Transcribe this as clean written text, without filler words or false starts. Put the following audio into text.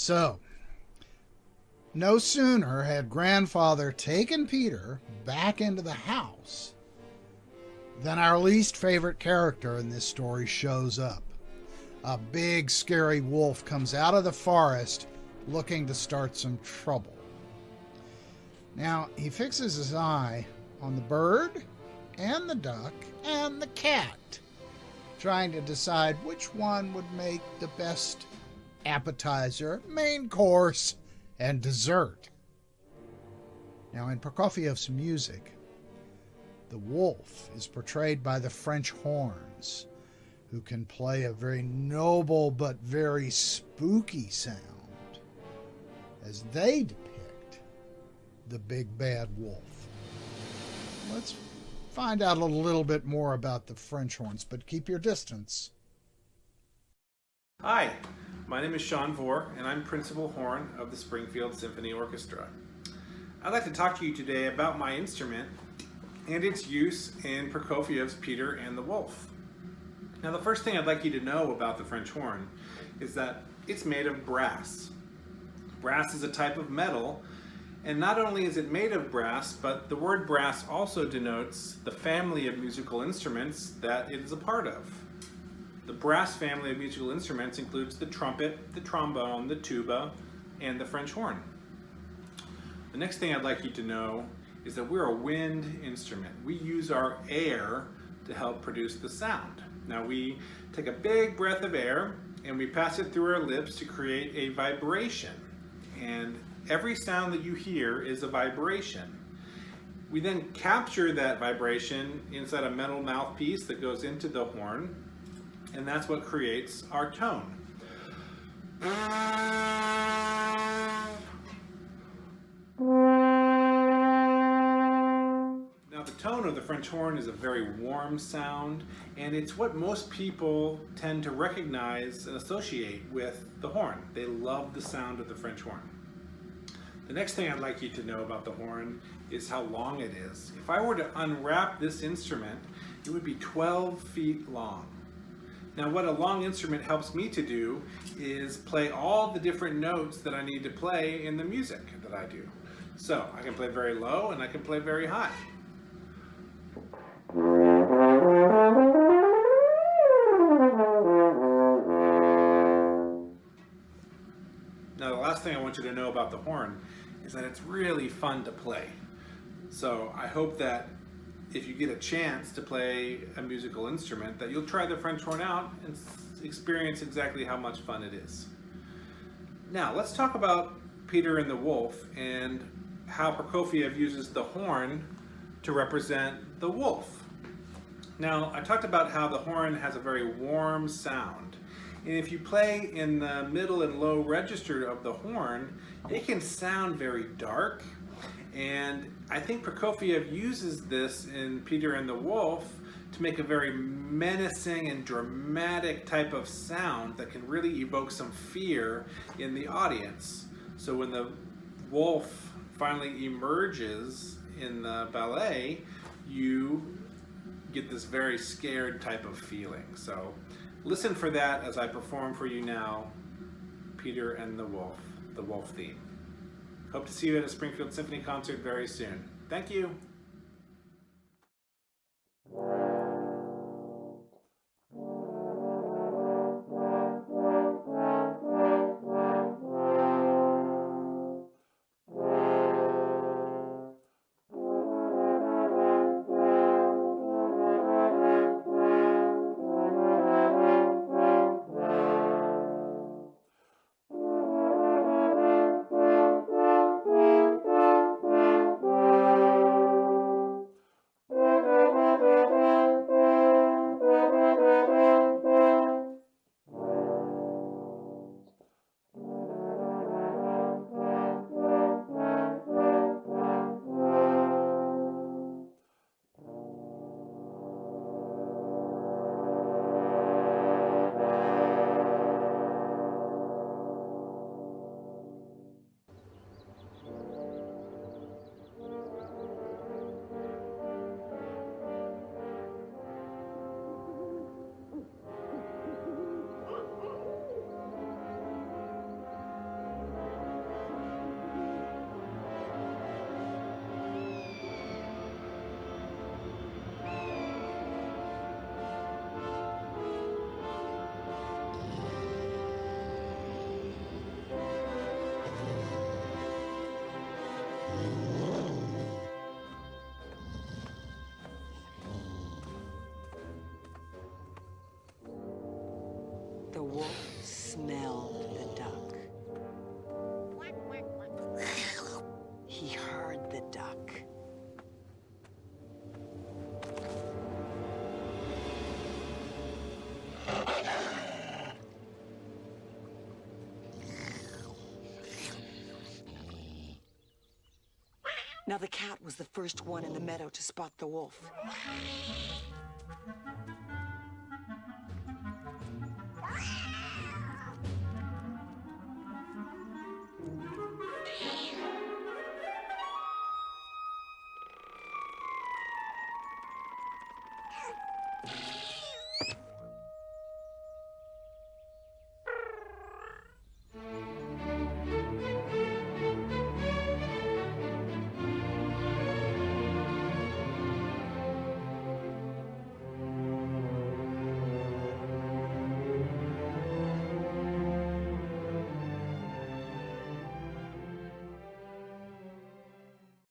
So, no sooner had grandfather taken Peter back into the house than our least favorite character in this story shows up. A big, scary wolf comes out of the forest looking to start some trouble. Now, he fixes his eye on the bird and the duck and the cat, trying to decide which one would make the best appetizer, main course, and dessert. Now, in Prokofiev's music, the wolf is portrayed by the French horns, who can play a very noble but very spooky sound as they depict the big bad wolf. Let's find out a little bit more about the French horns, but keep your distance. Hi, my name is Sean Vore, and I'm Principal Horn of the Springfield Symphony Orchestra. I'd like to talk to you today about my instrument and its use in Prokofiev's Peter and the Wolf. Now, the first thing I'd like you to know about the French horn is that it's made of brass. Brass is a type of metal, and not only is it made of brass, but the word brass also denotes the family of musical instruments that it is a part of. The brass family of musical instruments includes the trumpet, the trombone, the tuba, and the French horn. The next thing I'd like you to know is that we're a wind instrument. We use our air to help produce the sound. Now, we take a big breath of air and we pass it through our lips to create a vibration. And every sound that you hear is a vibration. We then capture that vibration inside a metal mouthpiece that goes into the horn, and that's what creates our tone. Now, the tone of the French horn is a very warm sound, and it's what most people tend to recognize and associate with the horn. They love the sound of the French horn. The next thing I'd like you to know about the horn is how long it is. If I were to unwrap this instrument, it would be 12 feet long. Now, what a long instrument helps me to do is play all the different notes that I need to play in the music that I do. So I can play very low and I can play very high. Now, the last thing I want you to know about the horn is that it's really fun to play. So I hope that if you get a chance to play a musical instrument, that you'll try the French horn out and experience exactly how much fun it is. Now, let's talk about Peter and the Wolf and how Prokofiev uses the horn to represent the wolf. Now, I talked about how the horn has a very warm sound. And if you play in the middle and low register of the horn, it can sound very dark. And I think Prokofiev uses this in Peter and the Wolf to make a very menacing and dramatic type of sound that can really evoke some fear in the audience. So when the wolf finally emerges in the ballet, you get this very scared type of feeling. So listen for that as I perform for you now, Peter and the Wolf theme. Hope to see you at a Springfield Symphony concert very soon. Thank you. wolf smelled the duck. He heard the duck. Now the cat was the first one in the meadow to spot the wolf.